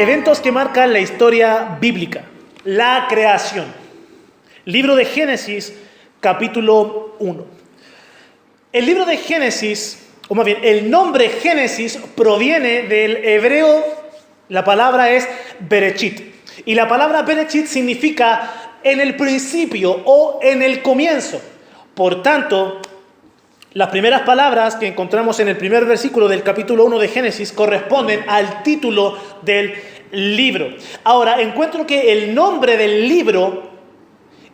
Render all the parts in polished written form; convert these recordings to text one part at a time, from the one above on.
Eventos que marcan la historia bíblica. La creación. Libro de Génesis, capítulo 1. El libro de Génesis, o más bien, el nombre Génesis proviene del hebreo, la palabra es Bereshit. Y la palabra Bereshit significa en el principio o en el comienzo. Por tanto, las primeras palabras que encontramos en el primer versículo del capítulo 1 de Génesis corresponden al título del libro. Ahora, encuentro que el nombre del libro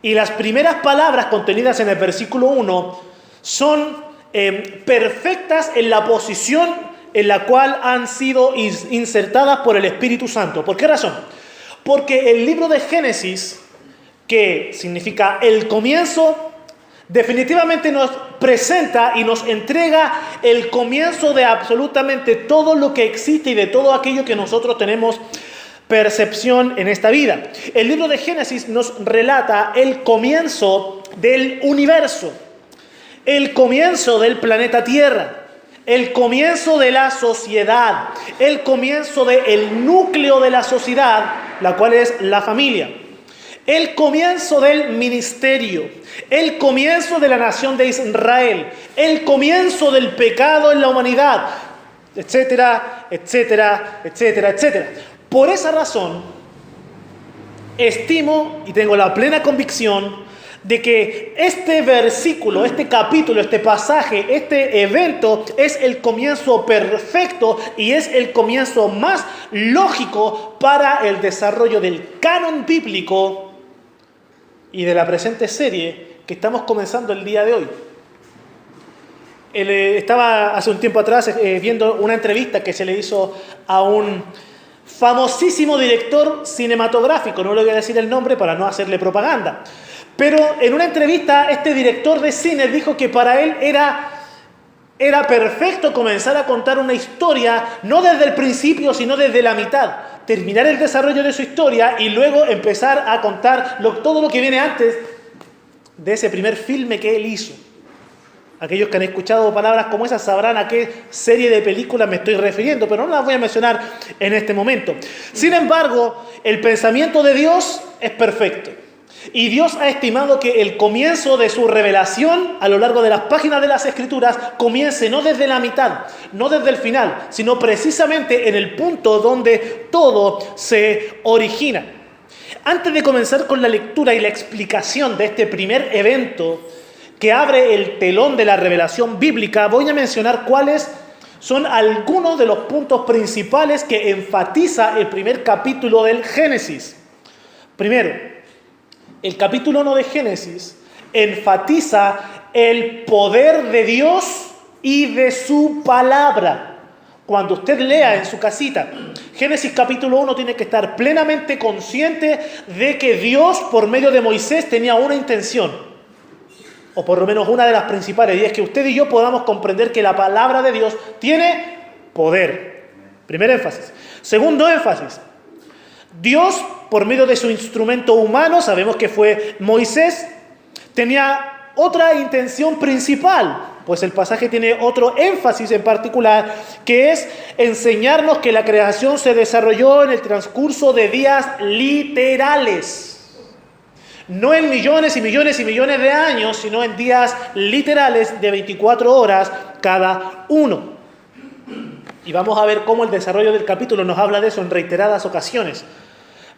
y las primeras palabras contenidas en el versículo 1 son perfectas en la posición en la cual han sido insertadas por el Espíritu Santo. ¿Por qué razón? Porque el libro de Génesis, que significa el comienzo, definitivamente nos presenta y nos entrega el comienzo de absolutamente todo lo que existe y de todo aquello que nosotros tenemos percepción en esta vida. El libro de Génesis nos relata el comienzo del universo, el comienzo del planeta Tierra, el comienzo de la sociedad, el comienzo del núcleo de la sociedad, la cual es la familia. El comienzo del ministerio, el comienzo de la nación de Israel, el comienzo del pecado en la humanidad, etcétera, etcétera, etcétera, etcétera. Por esa razón, estimo y tengo la plena convicción de que este versículo, este capítulo, este pasaje, este evento es el comienzo perfecto y es el comienzo más lógico para el desarrollo del canon bíblico y de la presente serie que estamos comenzando el día de hoy. Estaba hace un tiempo atrás viendo una entrevista que se le hizo a un famosísimo director cinematográfico, no le voy a decir el nombre para no hacerle propaganda, pero en una entrevista este director de cine dijo que para él era perfecto comenzar a contar una historia no desde el principio sino desde la mitad, terminar el desarrollo de su historia y luego empezar a contar todo lo que viene antes de ese primer filme que él hizo. Aquellos que han escuchado palabras como esas sabrán a qué serie de películas me estoy refiriendo, pero no las voy a mencionar en este momento. Sin embargo, el pensamiento de Dios es perfecto. Y Dios ha estimado que el comienzo de su revelación a lo largo de las páginas de las Escrituras comience no desde la mitad, no desde el final, sino precisamente en el punto donde todo se origina. Antes de comenzar con la lectura y la explicación de este primer evento que abre el telón de la revelación bíblica, voy a mencionar cuáles son algunos de los puntos principales que enfatiza el primer capítulo del Génesis. Primero, el capítulo 1 de Génesis enfatiza el poder de Dios y de su palabra. Cuando usted lea en su casita Génesis capítulo 1, tiene que estar plenamente consciente de que Dios, por medio de Moisés, tenía una intención, o por lo menos una de las principales, y es que usted y yo podamos comprender que la palabra de Dios tiene poder. Primer énfasis. Segundo énfasis. Dios, por medio de su instrumento humano, sabemos que fue Moisés, tenía otra intención principal, pues el pasaje tiene otro énfasis en particular, que es enseñarnos que la creación se desarrolló en el transcurso de días literales. No en millones y millones y millones de años, sino en días literales de 24 horas cada uno. Y vamos a ver cómo el desarrollo del capítulo nos habla de eso en reiteradas ocasiones.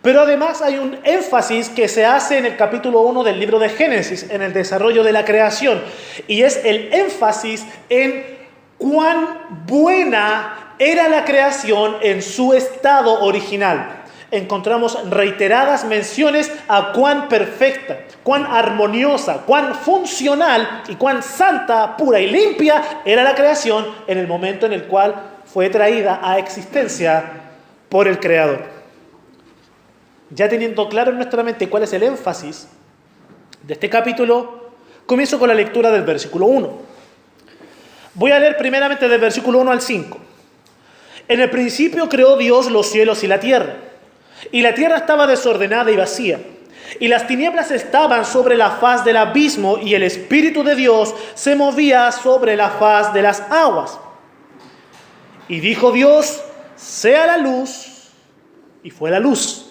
Pero además hay un énfasis que se hace en el capítulo 1 del libro de Génesis, en el desarrollo de la creación. Y es el énfasis en cuán buena era la creación en su estado original. Encontramos reiteradas menciones a cuán perfecta, cuán armoniosa, cuán funcional y cuán santa, pura y limpia era la creación en el momento en el cual fue traída a existencia por el Creador. Ya teniendo claro en nuestra mente cuál es el énfasis de este capítulo, comienzo con la lectura del versículo 1. Voy a leer primeramente del versículo 1 al 5. En el principio creó Dios los cielos y la tierra estaba desordenada y vacía, y las tinieblas estaban sobre la faz del abismo, y el Espíritu de Dios se movía sobre la faz de las aguas. Y dijo Dios: sea la luz, y fue la luz.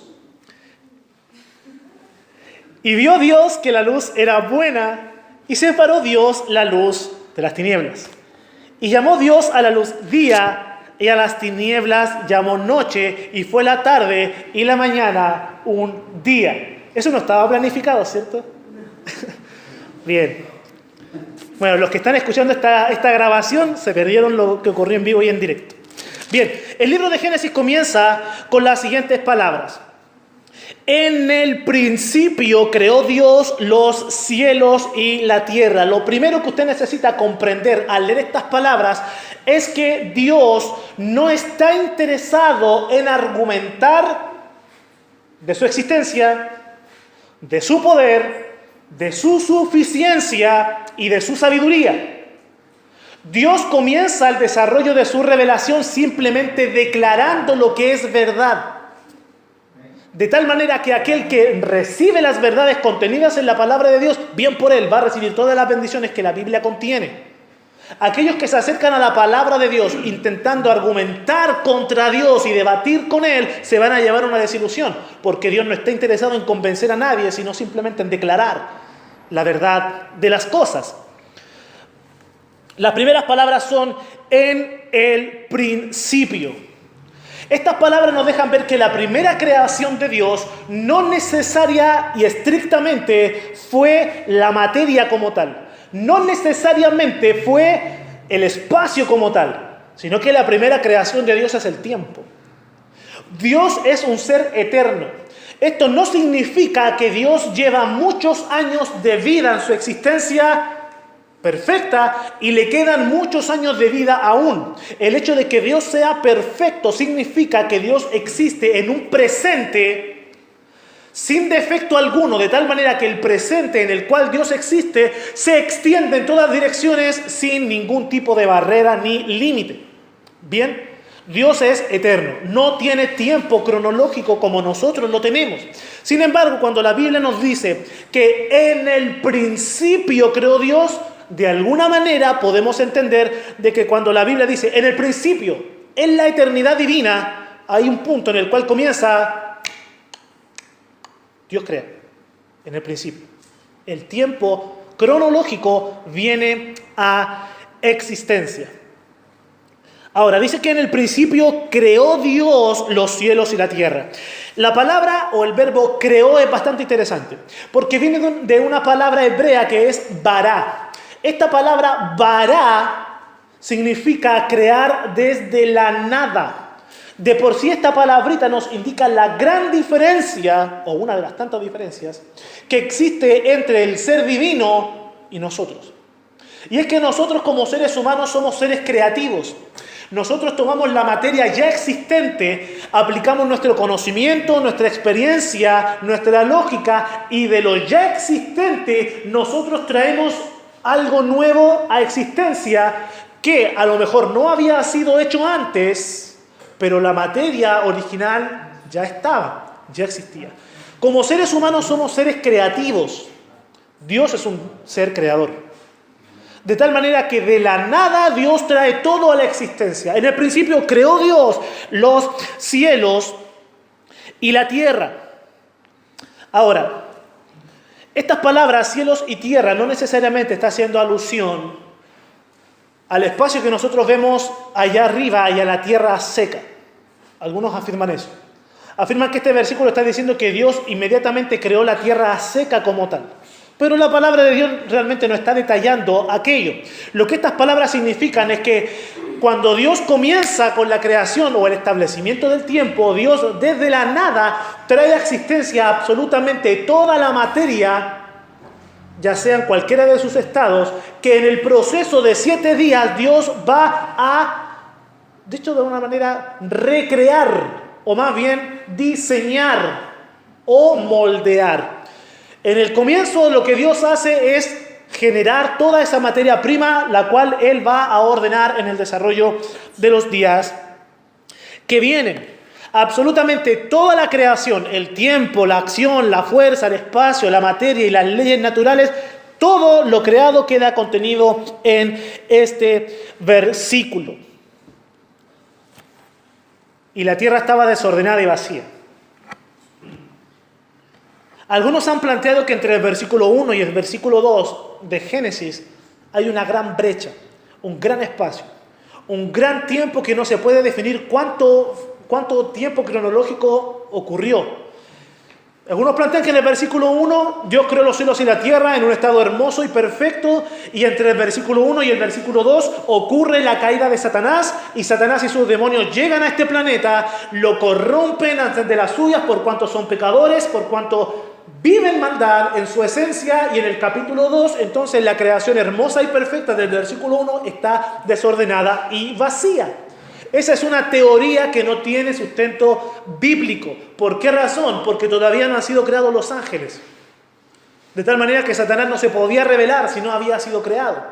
Y vio Dios que la luz era buena, y separó Dios la luz de las tinieblas. Y llamó Dios a la luz día, y a las tinieblas llamó noche, y fue la tarde y la mañana un día. Eso no estaba planificado, ¿cierto? Bien. Bueno, los que están escuchando esta grabación se perdieron lo que ocurrió en vivo y en directo. Bien, el libro de Génesis comienza con las siguientes palabras. En el principio creó Dios los cielos y la tierra. Lo primero que usted necesita comprender al leer estas palabras es que Dios no está interesado en argumentar de su existencia, de su poder, de su suficiencia y de su sabiduría. Dios comienza el desarrollo de su revelación simplemente declarando lo que es verdad. De tal manera que aquel que recibe las verdades contenidas en la palabra de Dios, bien por él, va a recibir todas las bendiciones que la Biblia contiene. Aquellos que se acercan a la palabra de Dios intentando argumentar contra Dios y debatir con Él, se van a llevar una desilusión, porque Dios no está interesado en convencer a nadie, sino simplemente en declarar la verdad de las cosas. Las primeras palabras son en el principio. Estas palabras nos dejan ver que la primera creación de Dios no necesaria y estrictamente fue la materia como tal. No necesariamente fue el espacio como tal, sino que la primera creación de Dios es el tiempo. Dios es un ser eterno. Esto no significa que Dios lleva muchos años de vida en su existencia perfecta y le quedan muchos años de vida aún. El hecho de que Dios sea perfecto significa que Dios existe en un presente sin defecto alguno, de tal manera que el presente en el cual Dios existe se extiende en todas direcciones sin ningún tipo de barrera ni límite. Bien, Dios es eterno, no tiene tiempo cronológico como nosotros lo tenemos. Sin embargo, cuando la Biblia nos dice que en el principio creó Dios, de alguna manera podemos entender de que cuando la Biblia dice en el principio, en la eternidad divina, hay un punto en el cual comienza Dios crea, en el principio. El tiempo cronológico viene a existencia. Ahora, dice que en el principio creó Dios los cielos y la tierra. La palabra o el verbo creó es bastante interesante, porque viene de una palabra hebrea que es bará. Esta palabra bará significa crear desde la nada. De por sí esta palabrita nos indica la gran diferencia, o una de las tantas diferencias, que existe entre el ser divino y nosotros. Y es que nosotros como seres humanos somos seres creativos. Nosotros tomamos la materia ya existente, aplicamos nuestro conocimiento, nuestra experiencia, nuestra lógica, y de lo ya existente nosotros traemos algo nuevo a existencia que a lo mejor no había sido hecho antes, pero la materia original ya estaba, ya existía. Como seres humanos somos seres creativos. Dios es un ser creador. De tal manera que de la nada Dios trae todo a la existencia. En el principio creó Dios los cielos y la tierra. Ahora, estas palabras, cielos y tierra, no necesariamente está haciendo alusión al espacio que nosotros vemos allá arriba y a la tierra seca. Algunos afirman eso. Afirman que este versículo está diciendo que Dios inmediatamente creó la tierra seca como tal. Pero la palabra de Dios realmente no está detallando aquello. Lo que estas palabras significan es que cuando Dios comienza con la creación o el establecimiento del tiempo, Dios desde la nada trae a existencia absolutamente toda la materia, ya sea en cualquiera de sus estados, que en el proceso de 7 días Dios va a, de hecho de una manera, recrear, o más bien diseñar o moldear. En el comienzo lo que Dios hace es generar toda esa materia prima, la cual Él va a ordenar en el desarrollo de los días que vienen. Absolutamente toda la creación, el tiempo, la acción, la fuerza, el espacio, la materia y las leyes naturales, todo lo creado queda contenido en este versículo. Y la tierra estaba desordenada y vacía. Algunos han planteado que entre el versículo 1 y el versículo 2 de Génesis hay una gran brecha, un gran espacio, un gran tiempo que no se puede definir cuánto tiempo cronológico ocurrió. Algunos plantean que en el versículo 1 Dios creó los cielos y la tierra en un estado hermoso y perfecto, y entre el versículo 1 y el versículo 2 ocurre la caída de Satanás, y Satanás y sus demonios llegan a este planeta, lo corrompen antes de las suyas por cuanto son pecadores, por cuanto viven maldad en su esencia, y en el capítulo 2 entonces la creación hermosa y perfecta del versículo 1 está desordenada y vacía. Esa es una teoría que no tiene sustento bíblico. ¿Por qué razón? Porque todavía no han sido creados los ángeles. De tal manera que Satanás no se podía revelar si no había sido creado.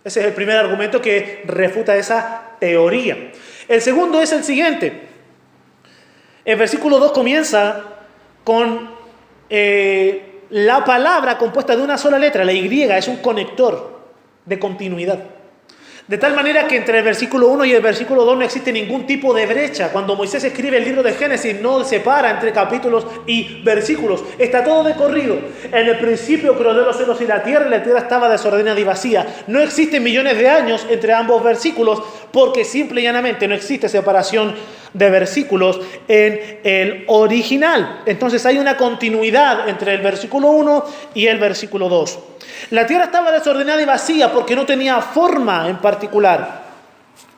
Ese es el primer argumento que refuta esa teoría. El segundo es el siguiente. El versículo 2 comienza con la palabra compuesta de una sola letra. La Y es un conector de continuidad. De tal manera que entre el versículo 1 y el versículo 2 no existe ningún tipo de brecha. Cuando Moisés escribe el libro de Génesis, no separa entre capítulos y versículos. Está todo de corrido. En el principio creó los cielos y la tierra estaba desordenada y vacía. No existen millones de años entre ambos versículos, porque simple y llanamente no existe separación de versículos en el original. Entonces hay una continuidad entre el versículo 1 y el versículo 2. La tierra estaba desordenada y vacía porque no tenía forma en particular.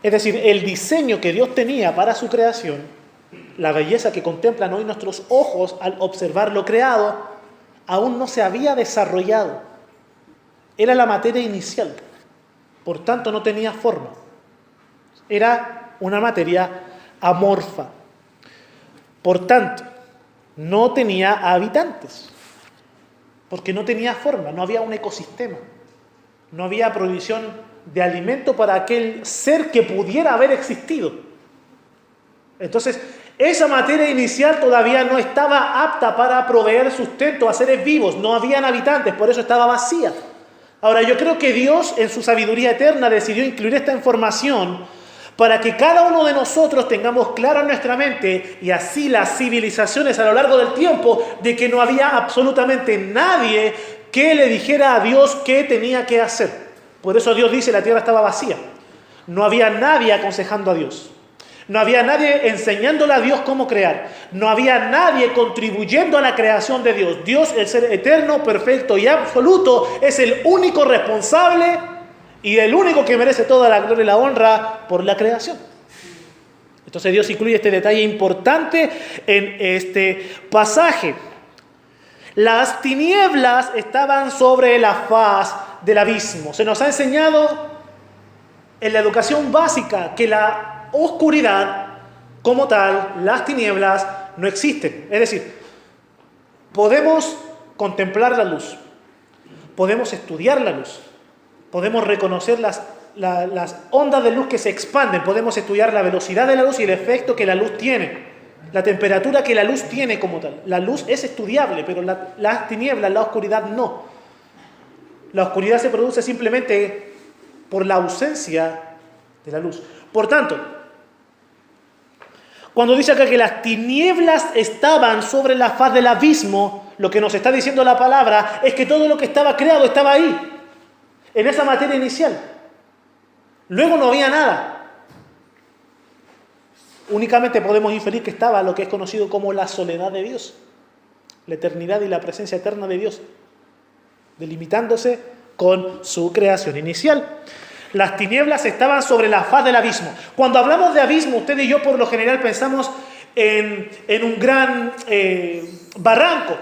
Es decir, el diseño que Dios tenía para su creación, la belleza que contemplan hoy nuestros ojos al observar lo creado, aún no se había desarrollado. Era la materia inicial. Por tanto, no tenía forma. Era una materia amorfa. Por tanto, no tenía habitantes. Porque no tenía forma, no había un ecosistema, no había provisión de alimento para aquel ser que pudiera haber existido. Entonces, esa materia inicial todavía no estaba apta para proveer sustento a seres vivos, no habían habitantes, por eso estaba vacía. Ahora, yo creo que Dios, en su sabiduría eterna, decidió incluir esta información para que cada uno de nosotros tengamos claro en nuestra mente, y así las civilizaciones a lo largo del tiempo, de que no había absolutamente nadie que le dijera a Dios qué tenía que hacer. Por eso Dios dice, la tierra estaba vacía. No había nadie aconsejando a Dios. No había nadie enseñándole a Dios cómo crear. No había nadie contribuyendo a la creación de Dios. Dios, el ser eterno, perfecto y absoluto, es el único responsable y el único que merece toda la gloria y la honra por la creación. Entonces Dios incluye este detalle importante en este pasaje. Las tinieblas estaban sobre la faz del abismo. Se nos ha enseñado en la educación básica que la oscuridad como tal, las tinieblas, no existen. Es decir, podemos contemplar la luz, podemos estudiar la luz, podemos reconocer las ondas de luz que se expanden, podemos estudiar la velocidad de la luz y el efecto que la luz tiene, la temperatura que la luz tiene como tal. La luz es estudiable, pero las tinieblas, la oscuridad no. La oscuridad se produce simplemente por la ausencia de la luz. Por tanto, cuando dice acá que las tinieblas estaban sobre la faz del abismo, lo que nos está diciendo la palabra es que todo lo que estaba creado estaba ahí, en esa materia inicial. Luego no había nada. Únicamente podemos inferir que estaba lo que es conocido como la soledad de Dios, la eternidad y la presencia eterna de Dios, delimitándose con su creación inicial. Las tinieblas estaban sobre la faz del abismo. Cuando hablamos de abismo, usted y yo por lo general pensamos en un gran barranco.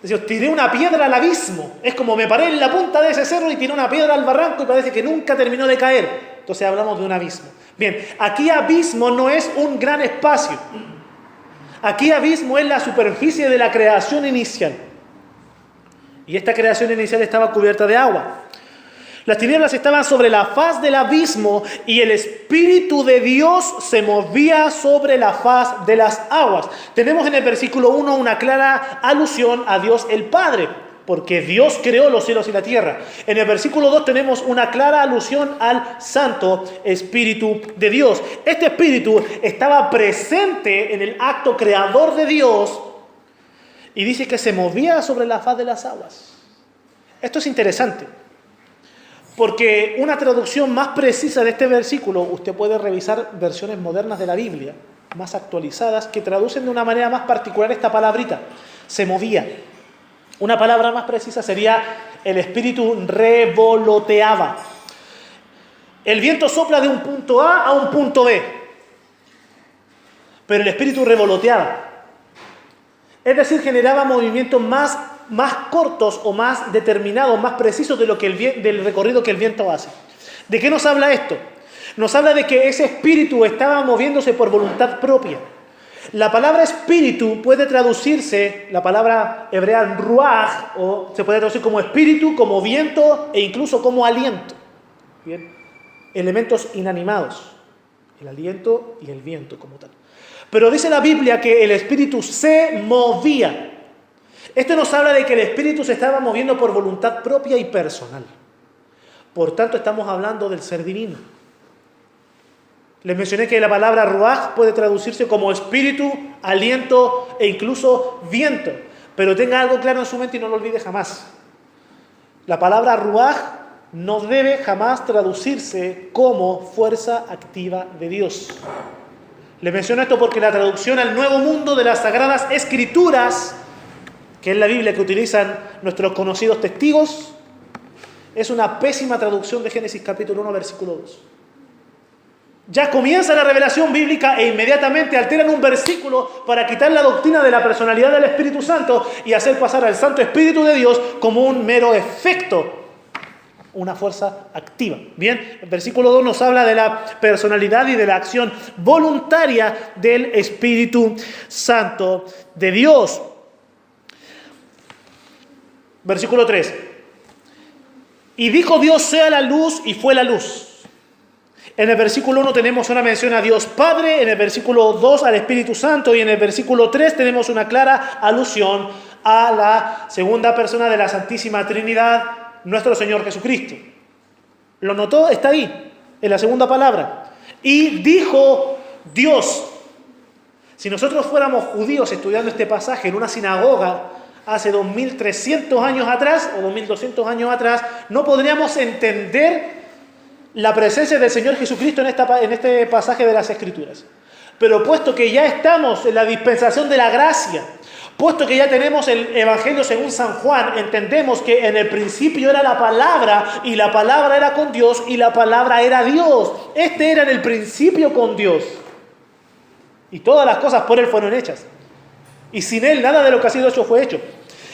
Es decir, tiré una piedra al abismo. Es como me paré en la punta de ese cerro y tiré una piedra al barranco y parece que nunca terminó de caer. Entonces hablamos de un abismo. Bien, aquí abismo no es un gran espacio. Aquí abismo es la superficie de la creación inicial. Y esta creación inicial estaba cubierta de agua. Las tinieblas estaban sobre la faz del abismo y el Espíritu de Dios se movía sobre la faz de las aguas. Tenemos en el versículo 1 una clara alusión a Dios el Padre, porque Dios creó los cielos y la tierra. En el versículo 2 tenemos una clara alusión al Santo Espíritu de Dios. Este Espíritu estaba presente en el acto creador de Dios Y dice que se movía sobre la faz de las aguas. Esto es interesante, porque una traducción más precisa de este versículo, usted puede revisar versiones modernas de la Biblia, más actualizadas, que traducen de una manera más particular esta palabrita, se movía. Una palabra más precisa sería el espíritu revoloteaba. El viento sopla de un punto A a un punto B, pero el espíritu revoloteaba. Es decir, generaba movimientos más cortos o más determinados, más precisos de lo que del recorrido que el viento hace. ¿De qué nos habla esto? Nos habla de que ese espíritu estaba moviéndose por voluntad propia. La palabra espíritu puede traducirse, la palabra hebrea ruaj, o se puede traducir como espíritu, como viento e incluso como aliento. Bien, elementos inanimados, el aliento y el viento como tal. Pero dice la Biblia que el espíritu se movía. Esto nos habla de que el espíritu se estaba moviendo por voluntad propia y personal. Por tanto, estamos hablando del ser divino. Les mencioné que la palabra ruaj puede traducirse como espíritu, aliento e incluso viento. Pero tenga algo claro en su mente y no lo olvide jamás. La palabra ruaj no debe jamás traducirse como fuerza activa de Dios. Les menciono esto porque la traducción al Nuevo Mundo de las Sagradas Escrituras, que es la Biblia que utilizan nuestros conocidos testigos, es una pésima traducción de Génesis capítulo 1, versículo 2. Ya comienza la revelación bíblica e inmediatamente alteran un versículo para quitar la doctrina de la personalidad del Espíritu Santo y hacer pasar al Santo Espíritu de Dios como un mero efecto, una fuerza activa. Bien, el versículo 2 nos habla de la personalidad y de la acción voluntaria del Espíritu Santo de Dios. Versículo 3. Y dijo Dios, sea la luz, y fue la luz. En el versículo 1 tenemos una mención a Dios Padre, en el versículo 2 al Espíritu Santo y en el versículo 3 tenemos una clara alusión a la segunda persona de la Santísima Trinidad, nuestro Señor Jesucristo. ¿Lo notó? Está ahí, en la segunda palabra. Y dijo Dios. Si nosotros fuéramos judíos estudiando este pasaje en una sinagoga hace 2300 años atrás o 2200 años atrás, no podríamos entender la presencia del Señor Jesucristo en este pasaje de las Escrituras. Pero puesto que ya estamos en la dispensación de la gracia, puesto que ya tenemos el Evangelio según San Juan, entendemos que en el principio era la palabra, y la palabra era con Dios, y la palabra era Dios. Este era en el principio con Dios. Y todas las cosas por Él fueron hechas. Y sin Él nada de lo que ha sido hecho fue hecho.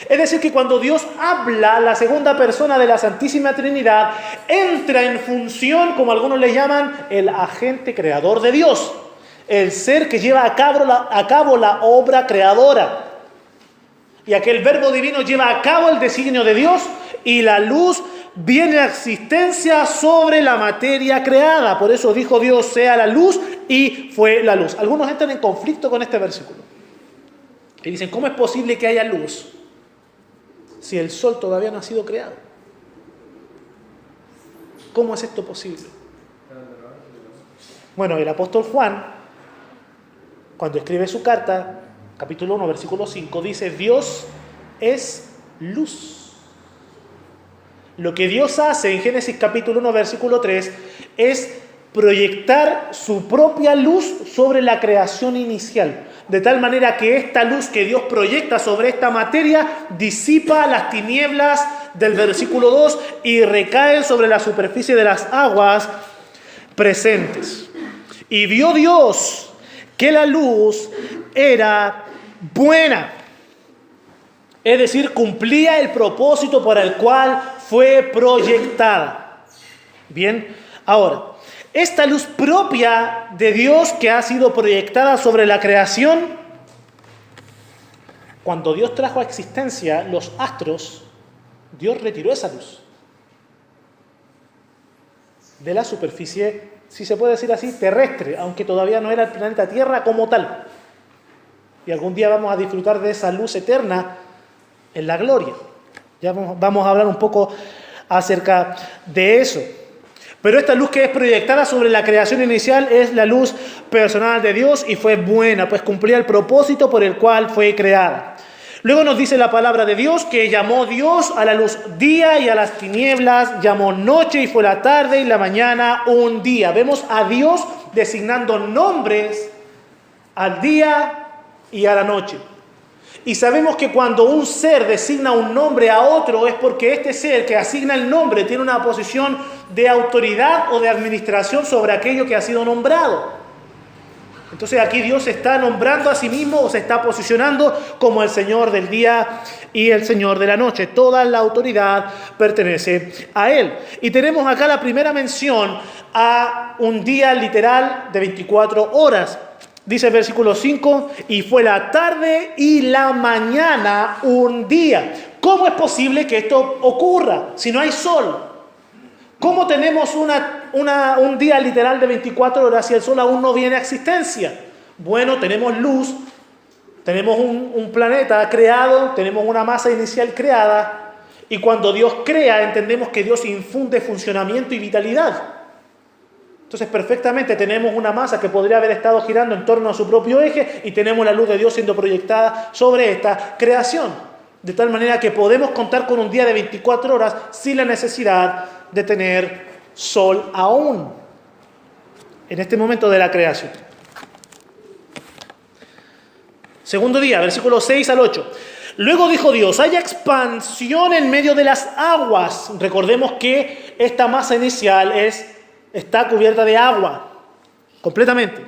Es decir, que cuando Dios habla, la segunda persona de la Santísima Trinidad entra en función, como algunos le llaman, el agente creador de Dios. El ser que lleva a cabo la obra creadora. Y aquel verbo divino lleva a cabo el designio de Dios y la luz viene a existencia sobre la materia creada. Por eso dijo Dios, sea la luz, y fue la luz. Algunos entran en conflicto con este versículo. Y dicen, ¿cómo es posible que haya luz si el sol todavía no ha sido creado? ¿Cómo es esto posible? Bueno, el apóstol Juan, cuando escribe su carta, capítulo 1, versículo 5, dice, Dios es luz. Lo que Dios hace en Génesis capítulo 1, versículo 3, es proyectar su propia luz sobre la creación inicial. De tal manera que esta luz que Dios proyecta sobre esta materia disipa las tinieblas del versículo 2 y recae sobre la superficie de las aguas presentes. Y vio Dios que la luz era buena. Es decir, cumplía el propósito para el cual fue proyectada. Bien, ahora, esta luz propia de Dios que ha sido proyectada sobre la creación, cuando Dios trajo a existencia los astros, Dios retiró esa luz de la superficie, si se puede decir así, terrestre, aunque todavía no era el planeta Tierra como tal. Y algún día vamos a disfrutar de esa luz eterna en la gloria. Ya vamos a hablar un poco acerca de eso. Pero esta luz que es proyectada sobre la creación inicial es la luz personal de Dios y fue buena, pues cumplía el propósito por el cual fue creada. Luego nos dice la palabra de Dios que llamó Dios a la luz día y a las tinieblas, llamó noche y fue la tarde y la mañana un día. Vemos a Dios designando nombres al día y a la noche. Y sabemos que cuando un ser designa un nombre a otro es porque este ser que asigna el nombre tiene una posición de autoridad o de administración sobre aquello que ha sido nombrado. Entonces aquí Dios se está nombrando a sí mismo o se está posicionando como el Señor del día y el Señor de la noche. Toda la autoridad pertenece a Él. Y tenemos acá la primera mención a un día literal de 24 horas. Dice el versículo 5, y fue la tarde y la mañana un día. ¿Cómo es posible que esto ocurra si no hay sol? ¿Cómo tenemos un día literal de 24 horas si el sol aún no viene a existencia? Bueno, tenemos luz, tenemos un planeta creado, tenemos una masa inicial creada, y cuando Dios crea entendemos que Dios infunde funcionamiento y vitalidad. Entonces perfectamente tenemos una masa que podría haber estado girando en torno a su propio eje y tenemos la luz de Dios siendo proyectada sobre esta creación. De tal manera que podemos contar con un día de 24 horas sin la necesidad de tener sol aún en este momento de la creación. Segundo día, versículos 6 al 8. Luego dijo Dios, haya expansión en medio de las aguas. Recordemos que esta masa inicial está cubierta de agua, completamente.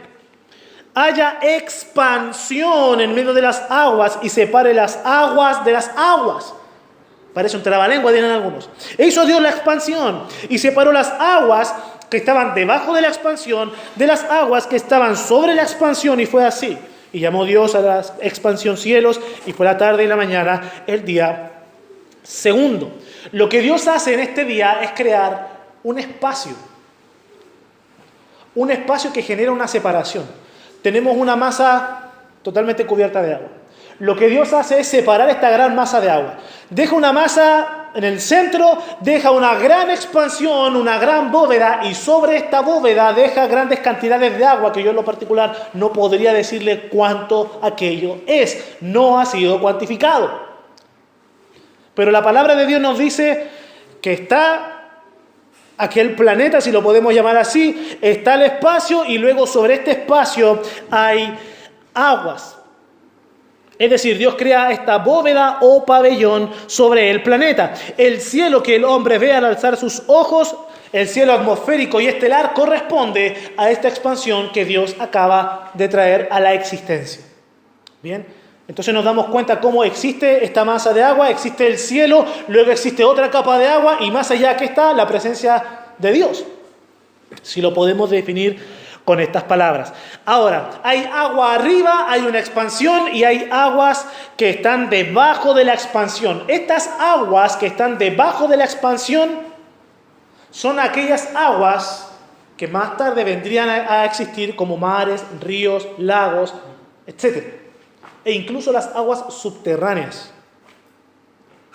Haya expansión en medio de las aguas y separe las aguas de las aguas. Parece un trabalengua, dirán algunos. E hizo Dios la expansión y separó las aguas que estaban debajo de la expansión de las aguas que estaban sobre la expansión, y fue así. Y llamó Dios a la expansión cielos, y fue la tarde y la mañana el día segundo. Lo que Dios hace en este día es crear un espacio que genera una separación. Tenemos una masa totalmente cubierta de agua. Lo que Dios hace es separar esta gran masa de agua. Deja una masa en el centro, deja una gran expansión, una gran bóveda, y sobre esta bóveda deja grandes cantidades de agua que yo en lo particular no podría decirle cuánto aquello es. No ha sido cuantificado. Pero la palabra de Dios nos dice que está aquel planeta, si lo podemos llamar así, está el espacio, y luego sobre este espacio hay aguas. Es decir, Dios crea esta bóveda o pabellón sobre el planeta. El cielo que el hombre ve al alzar sus ojos, el cielo atmosférico y estelar, corresponde a esta expansión que Dios acaba de traer a la existencia. Bien, entonces nos damos cuenta cómo existe esta masa de agua, existe el cielo, luego existe otra capa de agua, y más allá que está la presencia de Dios, si lo podemos definir con estas palabras. Ahora, hay agua arriba, hay una expansión, y hay aguas que están debajo de la expansión. Estas aguas que están debajo de la expansión son aquellas aguas que más tarde vendrían a existir como mares, ríos, lagos, etc. E incluso las aguas subterráneas.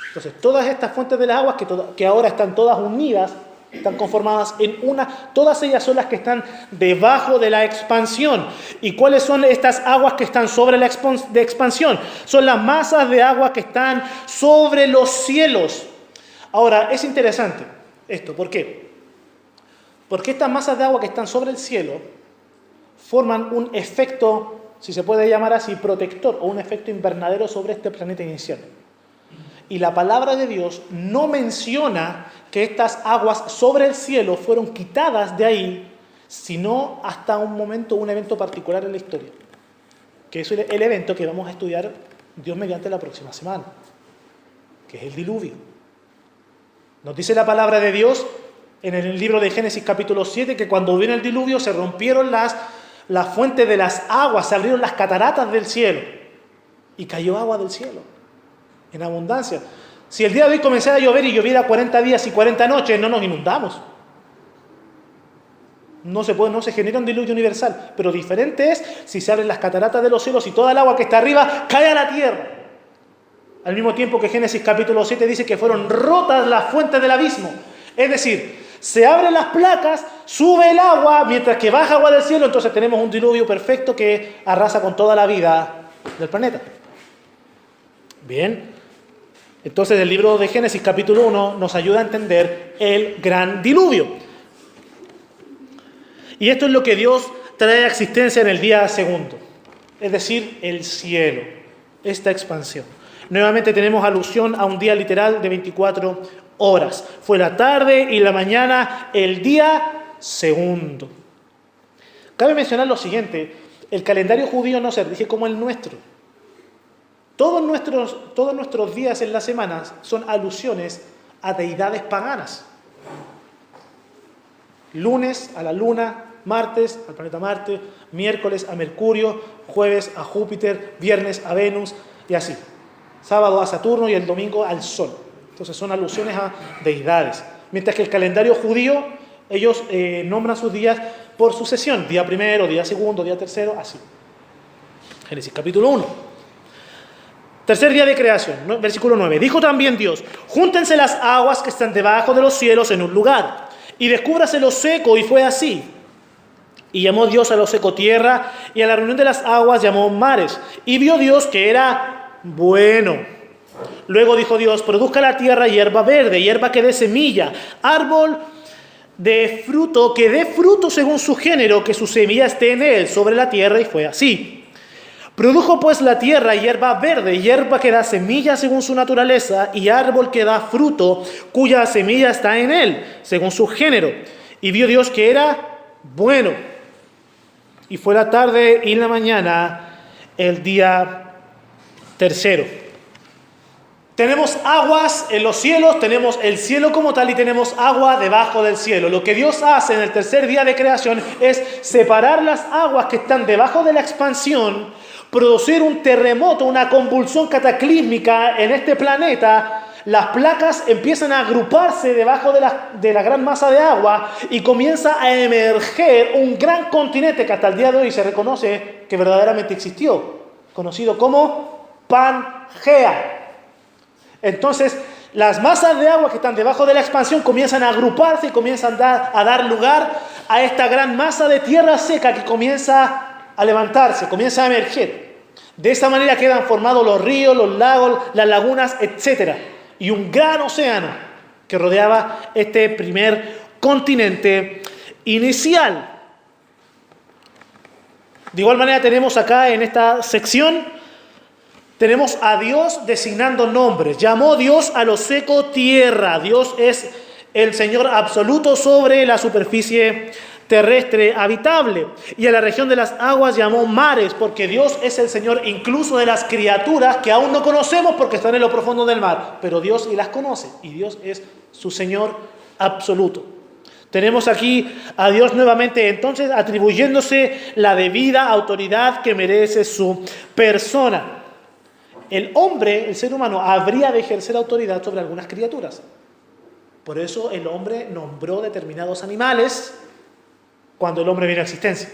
Entonces, todas estas fuentes de las aguas que ahora están todas unidas, están conformadas en una, todas ellas son las que están debajo de la expansión. ¿Y cuáles son estas aguas que están sobre la expansión? Son las masas de agua que están sobre los cielos. Ahora, es interesante esto, ¿por qué? Porque estas masas de agua que están sobre el cielo forman un efecto, si se puede llamar así, protector, o un efecto invernadero sobre este planeta inicial. Y la palabra de Dios no menciona que estas aguas sobre el cielo fueron quitadas de ahí, sino hasta un momento, un evento particular en la historia, que es el evento que vamos a estudiar Dios mediante la próxima semana, que es el diluvio. Nos dice la palabra de Dios en el libro de Génesis capítulo 7 que cuando vino el diluvio se rompieron las fuentes de las aguas, se abrieron las cataratas del cielo y cayó agua del cielo en abundancia. Si el día de hoy comenzara a llover y lloviera 40 días y 40 noches, no nos inundamos. No se genera un diluvio universal. Pero diferente es si se abren las cataratas de los cielos y toda el agua que está arriba cae a la tierra. Al mismo tiempo que Génesis capítulo 7 dice que fueron rotas las fuentes del abismo. Es decir, se abren las placas, sube el agua, mientras que baja agua del cielo, entonces tenemos un diluvio perfecto que arrasa con toda la vida del planeta. Bien, entonces el libro de Génesis capítulo 1 nos ayuda a entender el gran diluvio. Y esto es lo que Dios trae a existencia en el día segundo, es decir, el cielo, esta expansión. Nuevamente tenemos alusión a un día literal de 24 horas. Fue la tarde y la mañana, el día segundo. Cabe mencionar lo siguiente, el calendario judío no se rige como el nuestro. Todos nuestros días en las semanas son alusiones a deidades paganas. Lunes a la luna, martes al planeta Marte, miércoles a Mercurio, jueves a Júpiter, viernes a Venus y así. Sábado a Saturno y el domingo al Sol. Entonces son alusiones a deidades. Mientras que el calendario judío, ellos nombran sus días por sucesión. Día primero, día segundo, día tercero, así. Génesis capítulo 1. Tercer día de creación, versículo 9. Dijo también Dios, júntense las aguas que están debajo de los cielos en un lugar, y descúbrase lo seco, y fue así. Y llamó Dios a lo seco tierra, y a la reunión de las aguas llamó mares. Y vio Dios que era bueno. Luego dijo Dios, produzca la tierra hierba verde, hierba que dé semilla, árbol de fruto que dé fruto según su género, que su semilla esté en él, sobre la tierra, y fue así. Produjo pues la tierra hierba verde, hierba que da semilla según su naturaleza, y árbol que da fruto, cuya semilla está en él, según su género. Y vio Dios que era bueno. Y fue la tarde y la mañana, el día tercero. Tenemos aguas en los cielos, tenemos el cielo como tal y tenemos agua debajo del cielo. Lo que Dios hace en el tercer día de creación es separar las aguas que están debajo de la expansión, producir un terremoto, una convulsión cataclísmica en este planeta. Las placas empiezan a agruparse debajo de la gran masa de agua y comienza a emerger un gran continente que hasta el día de hoy se reconoce que verdaderamente existió, conocido como Pangea. Entonces, las masas de agua que están debajo de la expansión comienzan a agruparse y comienzan a dar lugar a esta gran masa de tierra seca que comienza a levantarse, comienza a emerger. De esa manera quedan formados los ríos, los lagos, las lagunas, etc. Y un gran océano que rodeaba este primer continente inicial. De igual manera tenemos acá en esta sección, tenemos a Dios designando nombres. Llamó Dios a lo seco tierra. Dios es el Señor absoluto sobre la superficie terrestre habitable. Y a la región de las aguas llamó mares, porque Dios es el Señor incluso de las criaturas que aún no conocemos porque están en lo profundo del mar. Pero Dios y las conoce, y Dios es su Señor absoluto. Tenemos aquí a Dios nuevamente entonces atribuyéndose la debida autoridad que merece su persona. El hombre, el ser humano, habría de ejercer autoridad sobre algunas criaturas. Por eso el hombre nombró determinados animales cuando el hombre vino a existencia.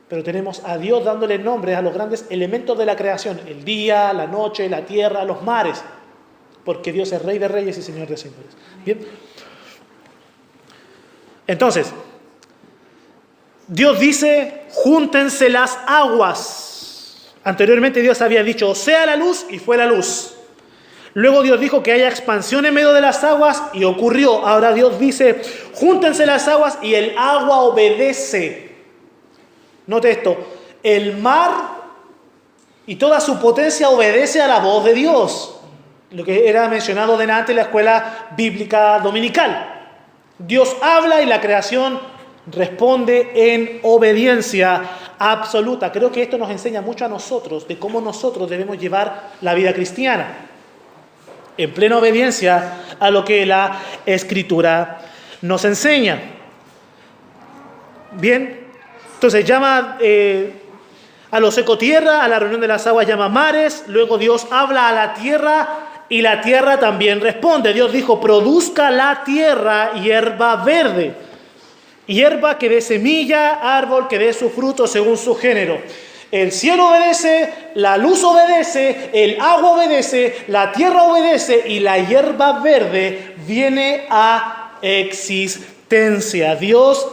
Pero tenemos a Dios dándole nombres a los grandes elementos de la creación: el día, la noche, la tierra, los mares, porque Dios es Rey de Reyes y Señor de Señores. Bien. Entonces, Dios dice, júntense las aguas. Anteriormente Dios había dicho, sea la luz, y fue la luz. Luego Dios dijo que haya expansión en medio de las aguas, y ocurrió. Ahora Dios dice, júntense las aguas, y el agua obedece. Note esto, el mar y toda su potencia obedece a la voz de Dios. Lo que era mencionado delante en la escuela bíblica dominical. Dios habla y la creación responde en obediencia absoluta. Creo que esto nos enseña mucho a nosotros de cómo nosotros debemos llevar la vida cristiana, en plena obediencia a lo que la Escritura nos enseña. Bien, entonces llama a lo seco tierra, a la reunión de las aguas llama mares, luego Dios habla a la tierra y la tierra también responde. Dios dijo, produzca la tierra hierba verde, hierba que dé semilla, árbol que dé su fruto según su género. El cielo obedece, la luz obedece, el agua obedece, la tierra obedece y la hierba verde viene a existencia. Dios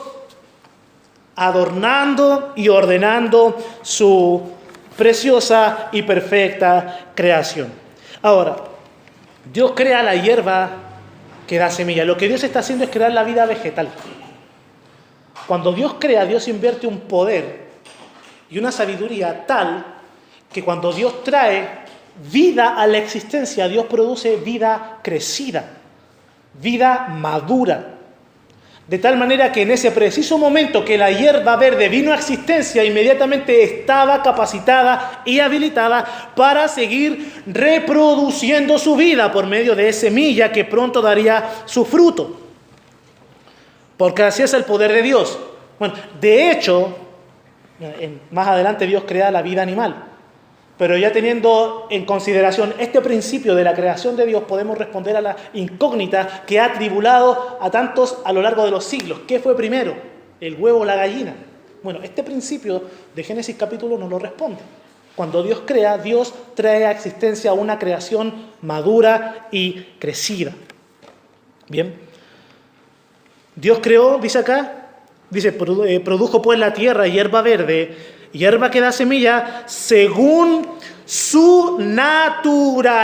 adornando y ordenando su preciosa y perfecta creación. Ahora, Dios crea la hierba que da semilla. Lo que Dios está haciendo es crear la vida vegetal. Cuando Dios crea, Dios invierte un poder y una sabiduría tal que cuando Dios trae vida a la existencia, Dios produce vida crecida, vida madura. De tal manera que en ese preciso momento que la hierba verde vino a existencia, inmediatamente estaba capacitada y habilitada para seguir reproduciendo su vida por medio de semilla que pronto daría su fruto. Porque así es el poder de Dios. Bueno, de hecho, más adelante Dios crea la vida animal. Pero ya teniendo en consideración este principio de la creación de Dios, podemos responder a la incógnita que ha tribulado a tantos a lo largo de los siglos. ¿Qué fue primero? ¿El huevo o la gallina? Bueno, este principio de Génesis capítulo 1 lo responde. Cuando Dios crea, Dios trae a existencia una creación madura y crecida. Bien. Dios creó, dice acá, produjo pues la tierra hierba verde, hierba que da semilla según su naturaleza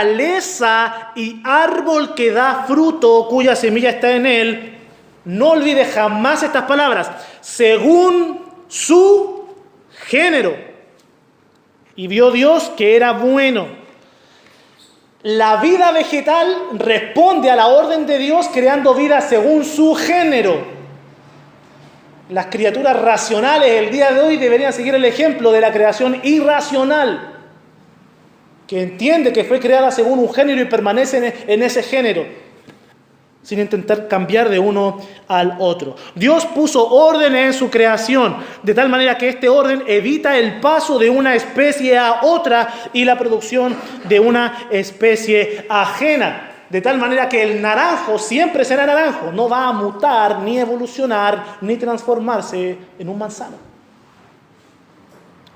y árbol que da fruto cuya semilla está en él. No olvide jamás estas palabras. Según su género. Y vio Dios que era bueno. La vida vegetal responde a la orden de Dios creando vida según su género. Las criaturas racionales el día de hoy deberían seguir el ejemplo de la creación irracional, que entiende que fue creada según un género y permanece en ese género, sin intentar cambiar de uno al otro. Dios puso orden en su creación, de tal manera que este orden evita el paso de una especie a otra y la producción de una especie ajena. De tal manera que el naranjo siempre será naranjo, no va a mutar, ni evolucionar, ni transformarse en un manzano.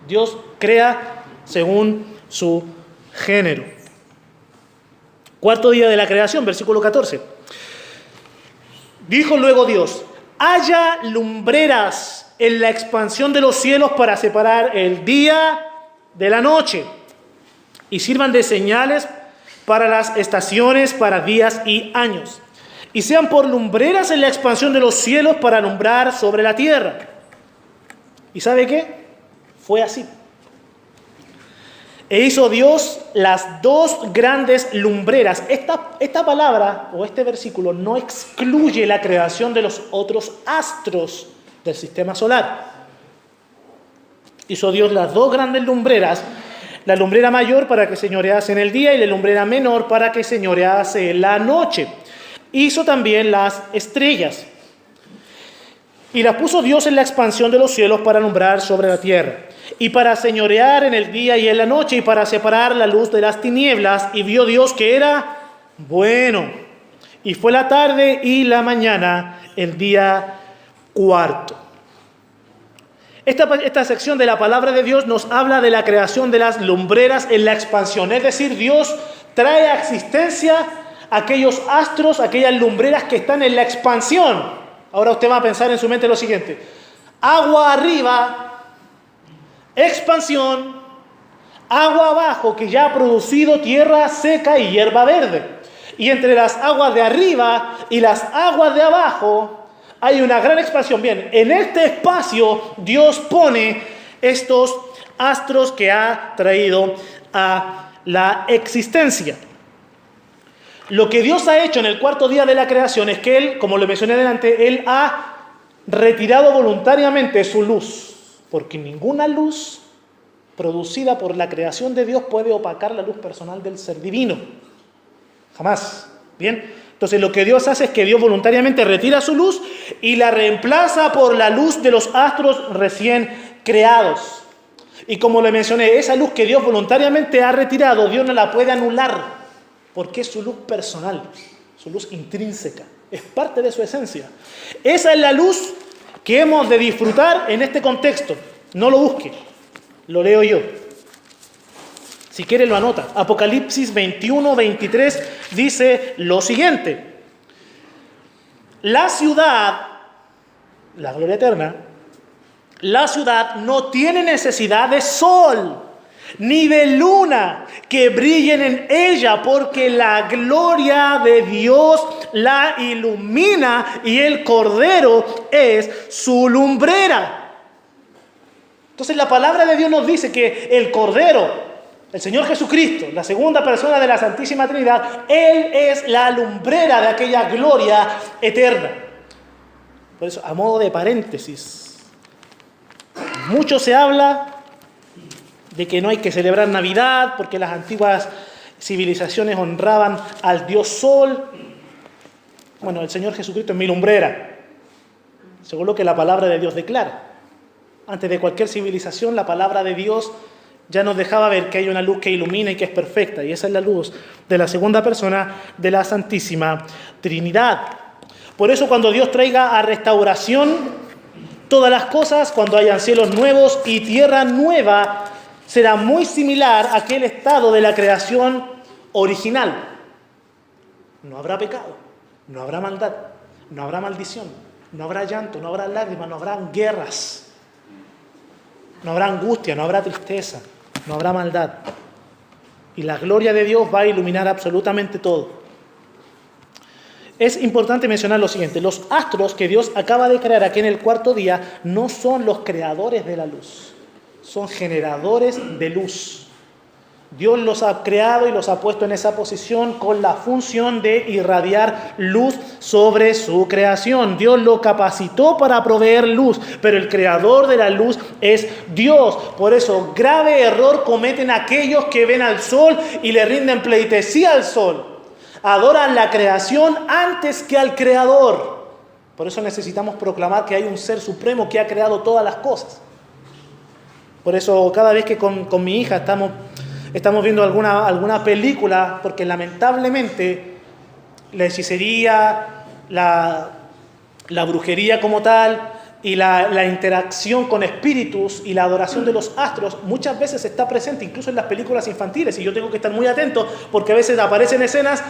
Dios crea según su género. Cuarto día de la creación, versículo 14. Dijo luego Dios: haya lumbreras en la expansión de los cielos para separar el día de la noche, y sirvan de señales para las estaciones, para días y años, y sean por lumbreras en la expansión de los cielos para alumbrar sobre la tierra. ¿Y sabe qué? Fue así. E hizo Dios las dos grandes lumbreras. Esta palabra o este versículo no excluye la creación de los otros astros del sistema solar. Hizo Dios las dos grandes lumbreras, la lumbrera mayor para que señorease en el día y la lumbrera menor para que señorease en la noche. Hizo también las estrellas. Y las puso Dios en la expansión de los cielos para alumbrar sobre la tierra, y para señorear en el día y en la noche, y para separar la luz de las tinieblas. Y vio Dios que era bueno. Y fue la tarde y la mañana, el día cuarto. Esta sección de la palabra de Dios nos habla de la creación de las lumbreras en la expansión. Es decir, Dios trae a existencia aquellos astros, aquellas lumbreras que están en la expansión. Ahora usted va a pensar en su mente lo siguiente: agua arriba, expansión, agua abajo que ya ha producido tierra seca y hierba verde. Y entre las aguas de arriba y las aguas de abajo hay una gran expansión. Bien, en este espacio Dios pone estos astros que ha traído a la existencia. Lo que Dios ha hecho en el cuarto día de la creación es que Él, como lo mencioné delante, Él ha retirado voluntariamente su luz, porque ninguna luz producida por la creación de Dios puede opacar la luz personal del ser divino. Jamás. Bien. Entonces lo que Dios hace es que Dios voluntariamente retira su luz y la reemplaza por la luz de los astros recién creados. Y como le mencioné, esa luz que Dios voluntariamente ha retirado, Dios no la puede anular, porque es su luz personal, su luz intrínseca, es parte de su esencia. Esa es la luz que hemos de disfrutar en este contexto. No lo busque, lo leo yo. Si quiere lo anota. Apocalipsis 21-23 dice lo siguiente: la ciudad, la gloria eterna, la ciudad no tiene necesidad de sol, ni de luna que brillen en ella, porque la gloria de Dios la ilumina y el Cordero es su lumbrera. Entonces la palabra de Dios nos dice que el Cordero, el Señor Jesucristo, la segunda persona de la Santísima Trinidad, Él es la lumbrera de aquella gloria eterna. Por eso, a modo de paréntesis, mucho se habla de que no hay que celebrar Navidad porque las antiguas civilizaciones honraban al Dios Sol. Bueno, el Señor Jesucristo es mi lumbrera, según lo que la palabra de Dios declara. Antes de cualquier civilización, la palabra de Dios ya nos dejaba ver que hay una luz que ilumina y que es perfecta, y esa es la luz de la segunda persona de la Santísima Trinidad. Por eso, cuando Dios traiga a restauración todas las cosas, cuando hayan cielos nuevos y tierra nueva, será muy similar a aquel estado de la creación original. No habrá pecado, no habrá maldad, no habrá maldición, no habrá llanto, no habrá lágrimas, no habrá guerras, no habrá angustia, no habrá tristeza, no habrá maldad. Y la gloria de Dios va a iluminar absolutamente todo. Es importante mencionar lo siguiente: los astros que Dios acaba de crear aquí en el cuarto día no son los creadores de la luz, son generadores de luz. Dios los ha creado y los ha puesto en esa posición con la función de irradiar luz sobre su creación. Dios lo capacitó para proveer luz, pero el creador de la luz es Dios. Por eso, grave error cometen aquellos que ven al sol y le rinden pleitesía al sol. Adoran la creación antes que al creador. Por eso necesitamos proclamar que hay un ser supremo que ha creado todas las cosas. Por eso cada vez que con mi hija estamos viendo alguna película, porque lamentablemente la hechicería, la brujería como tal, y la interacción con espíritus y la adoración de los astros muchas veces está presente incluso en las películas infantiles, y yo tengo que estar muy atento porque a veces aparecen escenas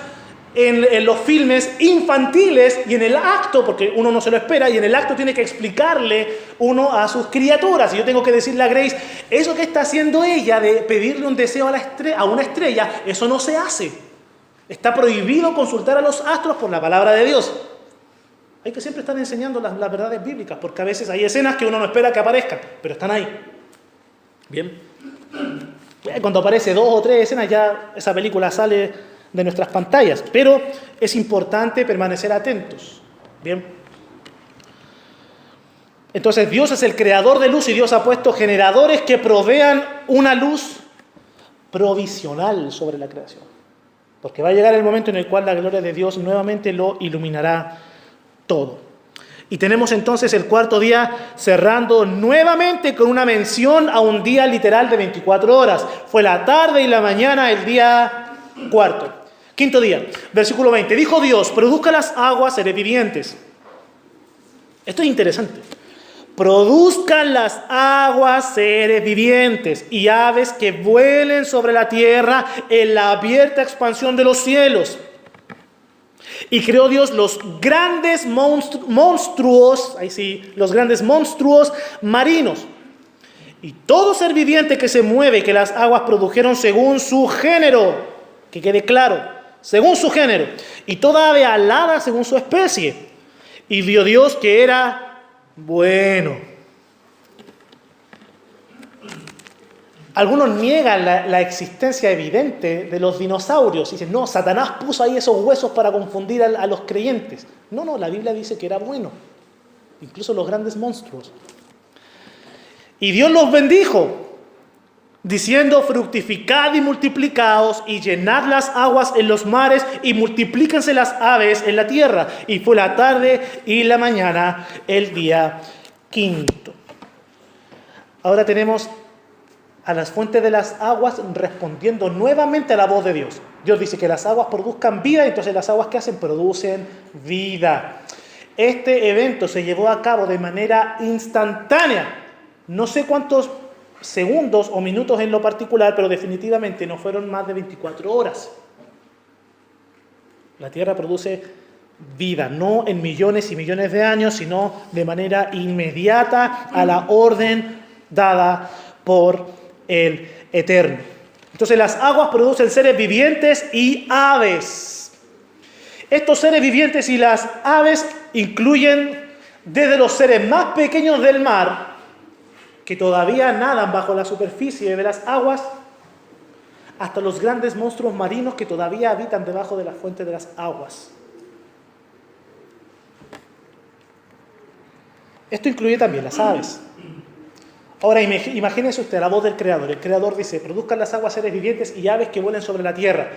en los filmes infantiles y en el acto, porque uno no se lo espera, y en el acto tiene que explicarle uno a sus criaturas. Y yo tengo que decirle a Grace, eso que está haciendo ella de pedirle un deseo a una estrella, eso no se hace. Está prohibido consultar a los astros por la palabra de Dios. Hay que siempre estar enseñando las verdades bíblicas, porque a veces hay escenas que uno no espera que aparezcan, pero están ahí. Bien. Cuando aparece 2 o 3 escenas, ya esa película sale de nuestras pantallas, pero es importante permanecer atentos. Bien. Entonces, Dios es el creador de luz y Dios ha puesto generadores que provean una luz provisional sobre la creación. Porque va a llegar el momento en el cual la gloria de Dios nuevamente lo iluminará todo. Y tenemos entonces el cuarto día cerrando nuevamente con una mención a un día literal de 24 horas. Fue la tarde y la mañana el día cuarto. Quinto día, versículo 20. Dijo Dios, produzca las aguas seres vivientes. Esto es interesante. Produzcan las aguas seres vivientes y aves que vuelen sobre la tierra en la abierta expansión de los cielos. Y creó Dios los grandes monstruos, ahí sí, los grandes monstruos marinos. Y todo ser viviente que se mueve, que las aguas produjeron según su género, que quede claro, según su género, y toda ave alada según su especie. Y vio Dios que era bueno. Algunos niegan la existencia evidente de los dinosaurios. Dicen, no, Satanás puso ahí esos huesos para confundir a los creyentes. No, la Biblia dice que era bueno. Incluso los grandes monstruos. Y Dios los bendijo, diciendo, fructificad y multiplicaos, y llenad las aguas en los mares, y multiplíquense las aves en la tierra. Y fue la tarde y la mañana el día quinto. Ahora tenemos a las fuentes de las aguas respondiendo nuevamente a la voz de Dios. Dios dice que las aguas produzcan vida, entonces las aguas que hacen producen vida. Este evento se llevó a cabo de manera instantánea. No sé cuántos segundos o minutos en lo particular, pero definitivamente no fueron más de 24 horas. La tierra produce vida, no en millones y millones de años, sino de manera inmediata a la orden dada por el eterno. Entonces las aguas producen seres vivientes y aves. Estos seres vivientes y las aves incluyen desde los seres más pequeños del mar, que todavía nadan bajo la superficie de las aguas, hasta los grandes monstruos marinos que todavía habitan debajo de la fuente de las aguas. Esto incluye también las aves. Ahora imagínese usted la voz del Creador. El Creador dice: produzcan las aguas seres vivientes y aves que vuelen sobre la tierra.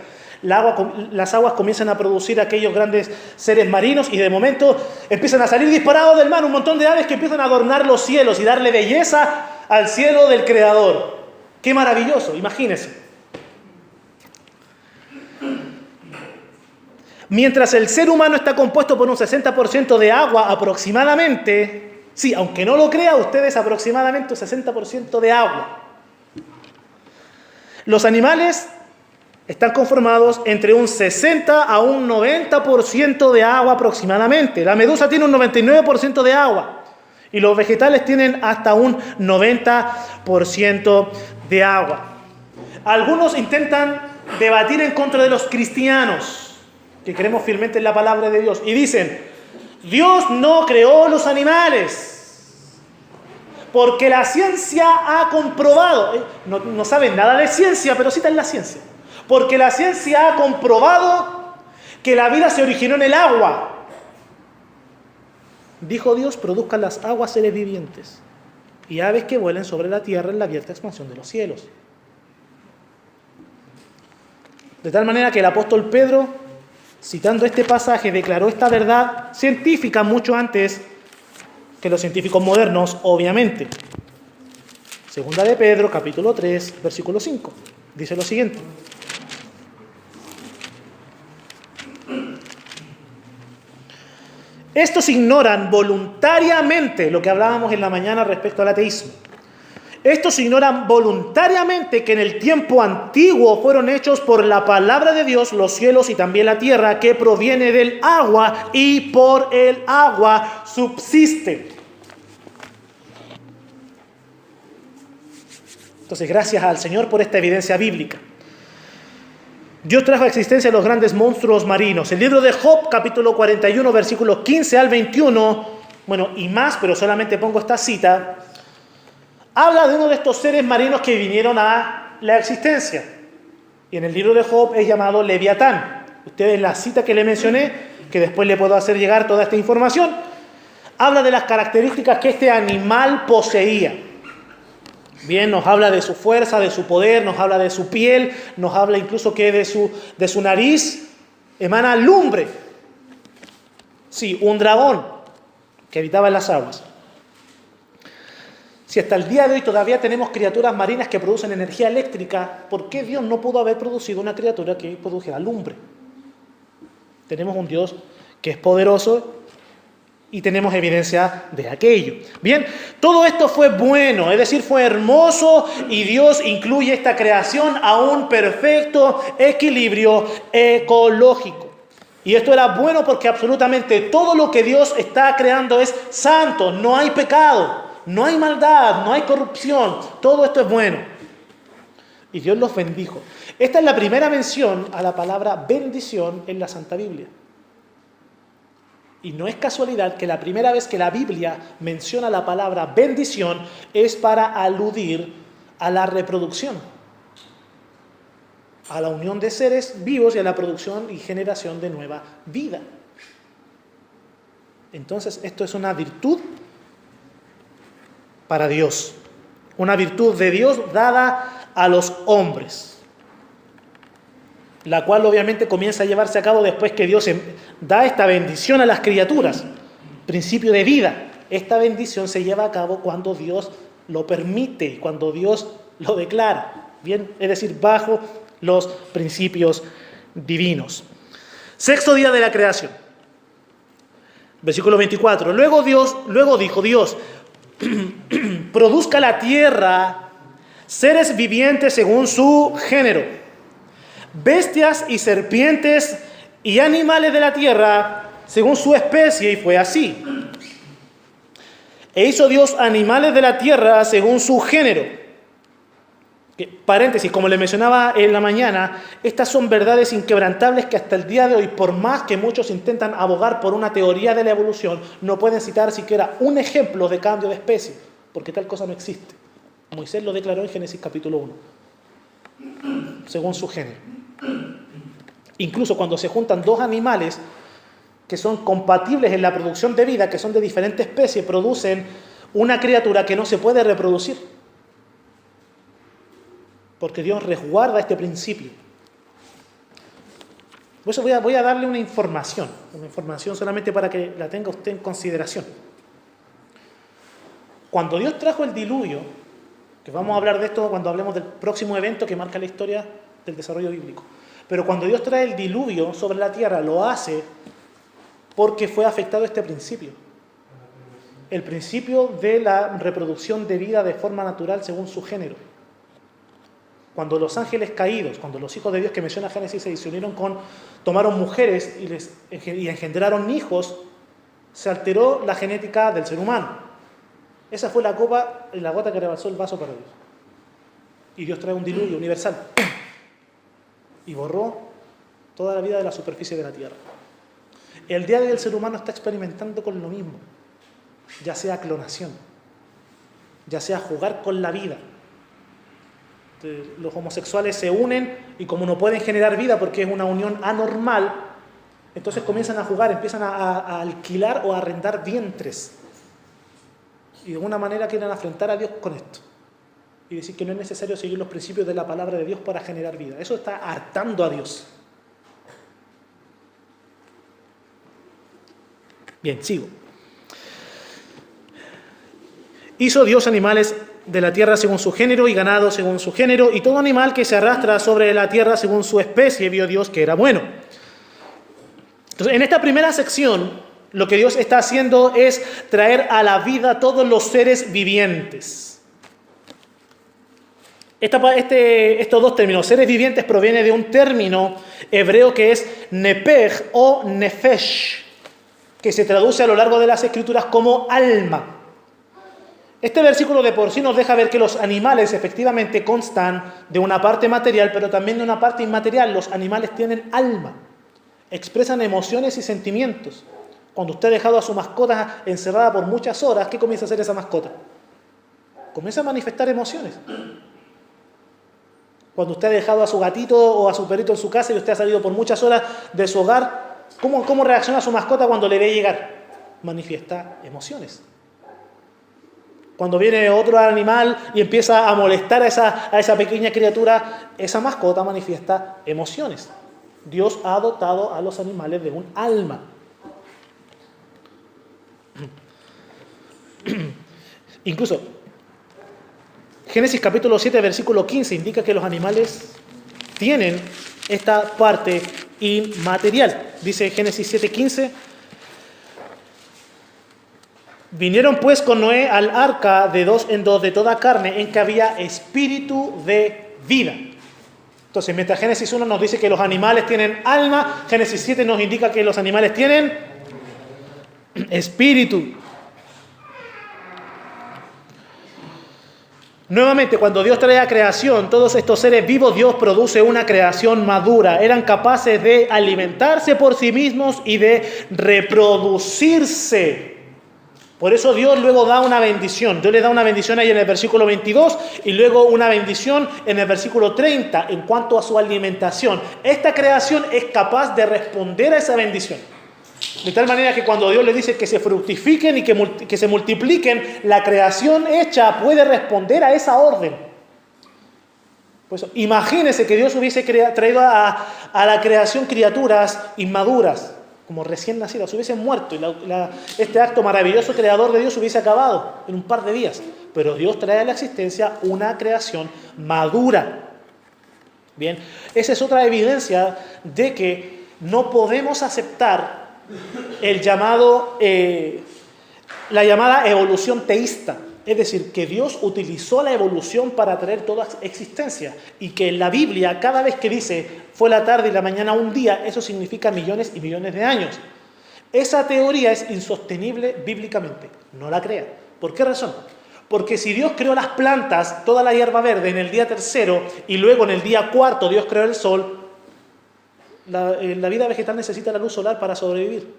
Las aguas comienzan a producir aquellos grandes seres marinos y de momento empiezan a salir disparados del mar un montón de aves que empiezan a adornar los cielos y darle belleza al cielo del Creador. ¡Qué maravilloso! Imagínese. Mientras el ser humano está compuesto por un 60% de agua aproximadamente, sí, aunque no lo crea, ustedes aproximadamente un 60% de agua. Los animales están conformados entre un 60 a un 90% de agua aproximadamente. La medusa tiene un 99% de agua y los vegetales tienen hasta un 90% de agua. Algunos intentan debatir en contra de los cristianos, que creemos fielmente en la palabra de Dios, y dicen: Dios no creó los animales, porque la ciencia ha comprobado, no saben nada de ciencia, pero citan la ciencia, porque la ciencia ha comprobado que la vida se originó en el agua. Dijo Dios: produzcan las aguas seres vivientes y aves que vuelen sobre la tierra en la abierta expansión de los cielos. De tal manera que el apóstol Pedro, citando este pasaje, declaró esta verdad científica mucho antes que los científicos modernos, obviamente. Segunda de Pedro, capítulo 3, versículo 5. Dice lo siguiente: estos ignoran voluntariamente lo que hablábamos en la mañana respecto al ateísmo. Estos ignoran voluntariamente que en el tiempo antiguo fueron hechos por la palabra de Dios los cielos y también la tierra, que proviene del agua y por el agua subsiste. Entonces, gracias al Señor por esta evidencia bíblica. Dios trajo a existencia los grandes monstruos marinos. El libro de Job, capítulo 41, versículos 15 al 21, bueno, y más, pero solamente pongo esta cita, habla de uno de estos seres marinos que vinieron a la existencia. Y en el libro de Job es llamado Leviatán. Ustedes, la cita que le mencioné, que después le puedo hacer llegar toda esta información, habla de las características que este animal poseía. Bien, nos habla de su fuerza, de su poder, nos habla de su piel, nos habla incluso que de su nariz emana lumbre. Sí, un dragón que habitaba en las aguas. Si hasta el día de hoy todavía tenemos criaturas marinas que producen energía eléctrica, ¿por qué Dios no pudo haber producido una criatura que produjera lumbre? Tenemos un Dios que es poderoso y tenemos evidencia de aquello. Bien, todo esto fue bueno, es decir, fue hermoso, y Dios incluye esta creación a un perfecto equilibrio ecológico. Y esto era bueno porque absolutamente todo lo que Dios está creando es santo, no hay pecado. No hay maldad, no hay corrupción, todo esto es bueno. Y Dios los bendijo. Esta es la primera mención a la palabra bendición en la Santa Biblia. Y no es casualidad que la primera vez que la Biblia menciona la palabra bendición es para aludir a la reproducción, a la unión de seres vivos y a la producción y generación de nueva vida. Entonces, esto es una virtud para Dios, una virtud de Dios dada a los hombres, la cual obviamente comienza a llevarse a cabo después que Dios da esta bendición a las criaturas, principio de vida. Esta bendición se lleva a cabo cuando Dios lo permite, cuando Dios lo declara, bien, es decir, bajo los principios divinos. Sexto día de la creación, versículo 24. Luego dijo Dios: produzca la tierra seres vivientes según su género, bestias y serpientes y animales de la tierra según su especie, y fue así. E hizo Dios animales de la tierra según su género, Que, paréntesis, como le mencionaba en la mañana, estas son verdades inquebrantables que hasta el día de hoy, por más que muchos intentan abogar por una teoría de la evolución, no pueden citar siquiera un ejemplo de cambio de especie, porque tal cosa no existe. Moisés lo declaró en Génesis capítulo 1, según su género. Incluso cuando se juntan dos animales que son compatibles en la producción de vida, que son de diferentes especies, producen una criatura que no se puede reproducir. Porque Dios resguarda este principio. Por eso voy a darle una información solamente para que la tenga usted en consideración. Cuando Dios trajo el diluvio, que vamos a hablar de esto cuando hablemos del próximo evento que marca la historia del desarrollo bíblico, pero cuando Dios trae el diluvio sobre la tierra, lo hace porque fue afectado este principio. El principio de la reproducción de vida de forma natural según su género. Cuando los ángeles caídos, cuando los hijos de Dios que menciona Génesis se unieron tomaron mujeres y engendraron hijos, se alteró la genética del ser humano. Esa fue la gota que rebasó el vaso para Dios. Y Dios trae un diluvio universal. ¡Pum! Y borró toda la vida de la superficie de la tierra. El día de hoy el ser humano está experimentando con lo mismo. Ya sea clonación, ya sea jugar con la vida. Los homosexuales se unen y como no pueden generar vida porque es una unión anormal, entonces comienzan a jugar, empiezan a alquilar o a arrendar vientres. Y de alguna manera quieren afrontar a Dios con esto. Y decir que no es necesario seguir los principios de la palabra de Dios para generar vida. Eso está hartando a Dios. Bien, sigo. Hizo Dios animales de la tierra según su género y ganado según su género, y todo animal que se arrastra sobre la tierra según su especie, vio Dios que era bueno. Entonces, en esta primera sección, lo que Dios está haciendo es traer a la vida todos los seres vivientes. Estos dos términos, seres vivientes, proviene de un término hebreo que es nepej o nefesh, que se traduce a lo largo de las escrituras como alma. Este versículo de por sí nos deja ver que los animales efectivamente constan de una parte material, pero también de una parte inmaterial. Los animales tienen alma, expresan emociones y sentimientos. Cuando usted ha dejado a su mascota encerrada por muchas horas, ¿qué comienza a hacer esa mascota? Comienza a manifestar emociones. Cuando usted ha dejado a su gatito o a su perrito en su casa y usted ha salido por muchas horas de su hogar, ¿cómo reacciona su mascota cuando le ve llegar? Manifiesta emociones. Cuando viene otro animal y empieza a molestar a esa pequeña criatura, esa mascota manifiesta emociones. Dios ha dotado a los animales de un alma. Incluso, Génesis capítulo 7, versículo 15 indica que los animales tienen esta parte inmaterial. Dice Génesis 7:15. Vinieron pues con Noé al arca de 2 en 2 de toda carne en que había espíritu de vida. Entonces, mientras Génesis 1 nos dice que los animales tienen alma, Génesis 7 nos indica que los animales tienen espíritu. Nuevamente, cuando Dios trae a creación, todos estos seres vivos, Dios produce una creación madura. Eran capaces de alimentarse por sí mismos y de reproducirse. Por eso Dios luego da una bendición. Dios le da una bendición ahí en el versículo 22 y luego una bendición en el versículo 30 en cuanto a su alimentación. Esta creación es capaz de responder a esa bendición. De tal manera que cuando Dios le dice que se fructifiquen y que se multipliquen, la creación hecha puede responder a esa orden. Pues imagínese que Dios hubiese traído a la creación criaturas inmaduras, como recién nacidas, hubiesen muerto y este acto maravilloso creador de Dios hubiese acabado en un par de días. Pero Dios trae a la existencia una creación madura. Bien, esa es otra evidencia de que no podemos aceptar la llamada evolución teísta. Es decir, que Dios utilizó la evolución para traer toda existencia y que en la Biblia cada vez que dice fue la tarde y la mañana un día, eso significa millones y millones de años. Esa teoría es insostenible bíblicamente, no la crea. ¿Por qué razón? Porque si Dios creó las plantas, toda la hierba verde en el día tercero y luego en el día cuarto Dios creó el sol, la vida vegetal necesita la luz solar para sobrevivir.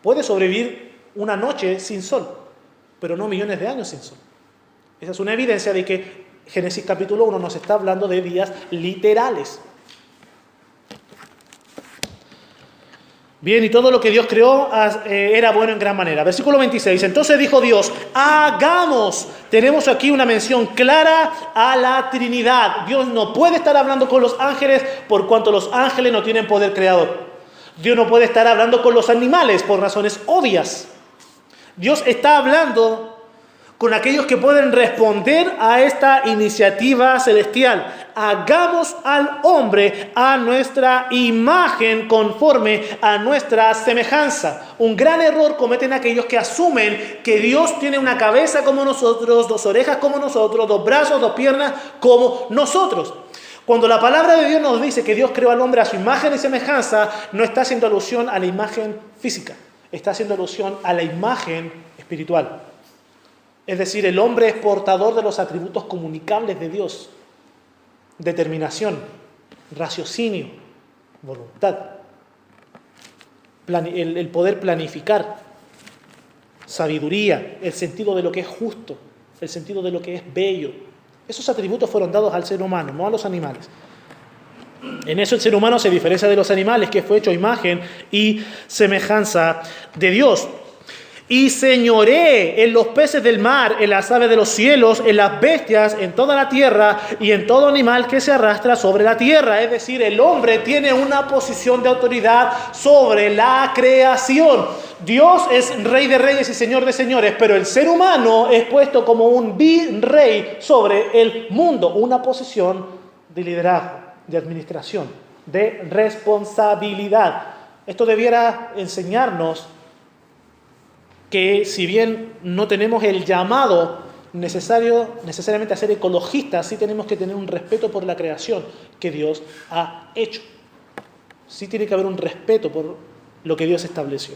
Puede sobrevivir una noche sin sol, pero no millones de años sin sol. Esa es una evidencia de que Génesis capítulo 1 nos está hablando de días literales. Bien, y todo lo que Dios creó era bueno en gran manera. Versículo 26. Entonces dijo Dios, hagamos. Tenemos aquí una mención clara a la Trinidad. Dios no puede estar hablando con los ángeles por cuanto los ángeles no tienen poder creador. Dios no puede estar hablando con los animales por razones obvias. Dios está hablando con aquellos que pueden responder a esta iniciativa celestial. Hagamos al hombre a nuestra imagen conforme a nuestra semejanza. Un gran error cometen aquellos que asumen que Dios tiene una cabeza como nosotros, dos orejas como nosotros, dos brazos, dos piernas como nosotros. Cuando la palabra de Dios nos dice que Dios creó al hombre a su imagen y semejanza, no está haciendo alusión a la imagen física, está haciendo alusión a la imagen espiritual. Es decir, el hombre es portador de los atributos comunicables de Dios. Determinación, raciocinio, voluntad, el poder planificar, sabiduría, el sentido de lo que es justo, el sentido de lo que es bello. Esos atributos fueron dados al ser humano, no a los animales. En eso el ser humano se diferencia de los animales, que fue hecho a imagen y semejanza de Dios. Y señoré en los peces del mar, en las aves de los cielos, en las bestias, en toda la tierra y en todo animal que se arrastra sobre la tierra. Es decir, el hombre tiene una posición de autoridad sobre la creación. Dios es rey de reyes y señor de señores, pero el ser humano es puesto como un virrey sobre el mundo. Una posición de liderazgo, de administración, de responsabilidad. Esto debiera enseñarnos que si bien no tenemos el llamado necesariamente a ser ecologistas, sí tenemos que tener un respeto por la creación que Dios ha hecho. Sí tiene que haber un respeto por lo que Dios estableció.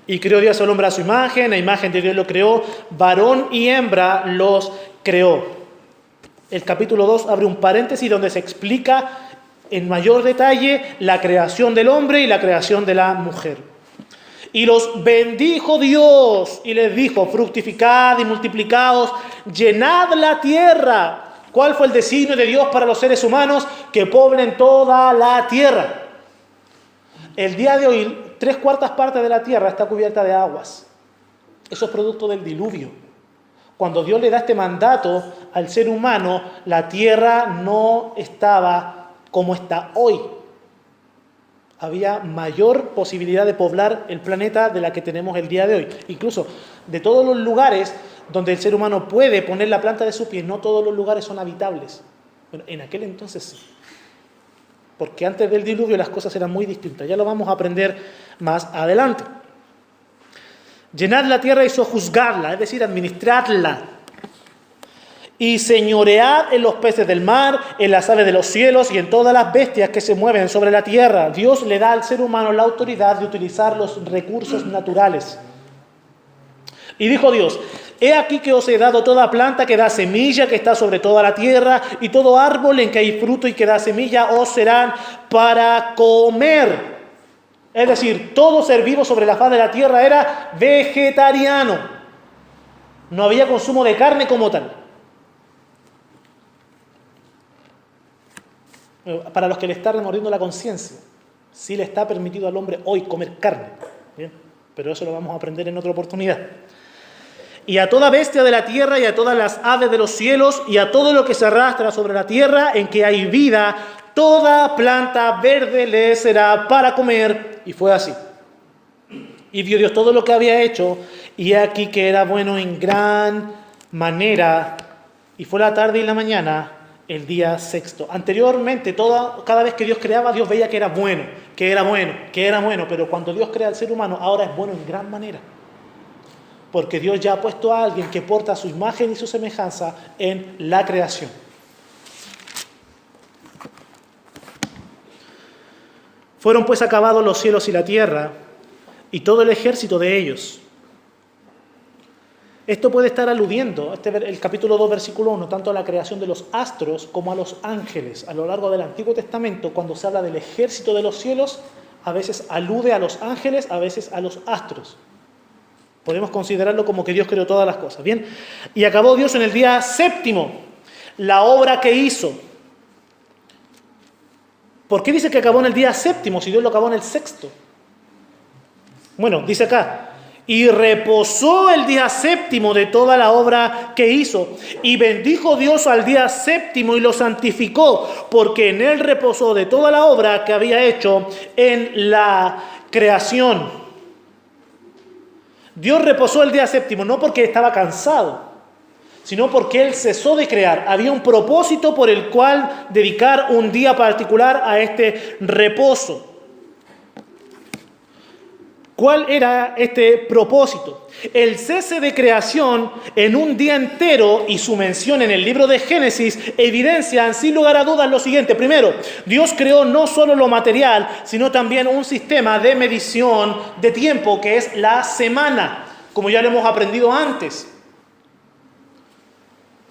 Y creó Dios al hombre a su imagen, a imagen de Dios lo creó, varón y hembra los creó. El capítulo 2 abre un paréntesis donde se explica en mayor detalle la creación del hombre y la creación de la mujer. Y los bendijo Dios y les dijo, fructificad y multiplicaos, llenad la tierra. ¿Cuál fue el designio de Dios para los seres humanos? Que poblen toda la tierra. El día de hoy, 3/4 partes de la tierra está cubierta de aguas. Eso es producto del diluvio. Cuando Dios le da este mandato al ser humano, la tierra no estaba como está hoy. Había mayor posibilidad de poblar el planeta de la que tenemos el día de hoy. Incluso de todos los lugares donde el ser humano puede poner la planta de su pie, no todos los lugares son habitables. Bueno, en aquel entonces sí. Porque antes del diluvio las cosas eran muy distintas. Ya lo vamos a aprender más adelante. Llenad la tierra y sojuzgarla, es decir, administradla. Y señoread en los peces del mar, en las aves de los cielos y en todas las bestias que se mueven sobre la tierra. Dios le da al ser humano la autoridad de utilizar los recursos naturales. Y dijo Dios, he aquí que os he dado toda planta que da semilla, que está sobre toda la tierra, y todo árbol en que hay fruto y que da semilla, os serán para comer. Es decir, todo ser vivo sobre la faz de la tierra era vegetariano. No había consumo de carne como tal. Para los que le está remordiendo la conciencia, sí le está permitido al hombre hoy comer carne. ¿Bien? Pero eso lo vamos a aprender en otra oportunidad. Y a toda bestia de la tierra y a todas las aves de los cielos y a todo lo que se arrastra sobre la tierra en que hay vida, toda planta verde le será para comer. Y fue así. Y vio Dios todo lo que había hecho, y aquí que era bueno en gran manera. Y fue la tarde y la mañana el día sexto. Anteriormente, cada vez que Dios creaba, Dios veía que era bueno, que era bueno, que era bueno. Pero cuando Dios crea al ser humano, ahora es bueno en gran manera. Porque Dios ya ha puesto a alguien que porta su imagen y su semejanza en la creación. Fueron pues acabados los cielos y la tierra, y todo el ejército de ellos. Esto puede estar aludiendo, el capítulo 2, versículo 1, tanto a la creación de los astros como a los ángeles. A lo largo del Antiguo Testamento, cuando se habla del ejército de los cielos, a veces alude a los ángeles, a veces a los astros. Podemos considerarlo como que Dios creó todas las cosas. Bien, y acabó Dios en el día séptimo la obra que hizo. ¿Por qué dice que acabó en el día séptimo si Dios lo acabó en el sexto? Bueno, dice acá, y reposó el día séptimo de toda la obra que hizo. Y bendijo Dios al día séptimo y lo santificó, porque en él reposó de toda la obra que había hecho en la creación. Dios reposó el día séptimo, no porque estaba cansado, sino porque Él cesó de crear. Había un propósito por el cual dedicar un día particular a este reposo. ¿Cuál era este propósito? El cese de creación en un día entero y su mención en el libro de Génesis evidencian sin lugar a dudas lo siguiente. Primero, Dios creó no solo lo material, sino también un sistema de medición de tiempo que es la semana, como ya lo hemos aprendido antes.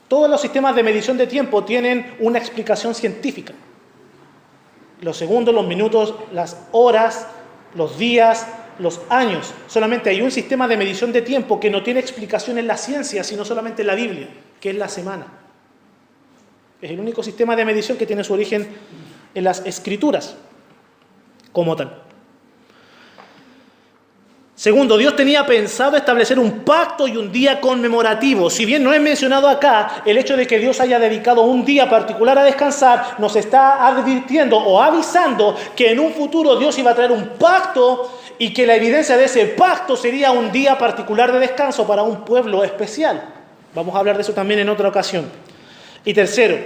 Todos los sistemas de medición de tiempo tienen una explicación científica. Los segundos, los minutos, las horas, los días, los años. Solamente hay un sistema de medición de tiempo que no tiene explicación en la ciencia, sino solamente en la Biblia, que es la semana. Es el único sistema de medición que tiene su origen en las Escrituras, como tal. Segundo, Dios tenía pensado establecer un pacto y un día conmemorativo. Si bien no he mencionado acá, el hecho de que Dios haya dedicado un día particular a descansar, nos está advirtiendo o avisando que en un futuro Dios iba a traer un pacto y que la evidencia de ese pacto sería un día particular de descanso para un pueblo especial. Vamos a hablar de eso también en otra ocasión. Y tercero,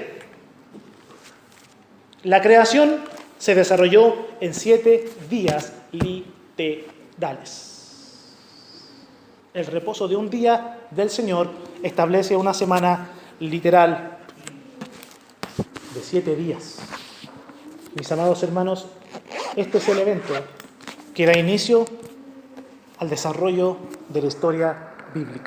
la creación se desarrolló en 7 días literales. El reposo de un día del Señor establece una semana literal de 7 días. Mis amados hermanos, este es el evento que da inicio al desarrollo de la historia bíblica.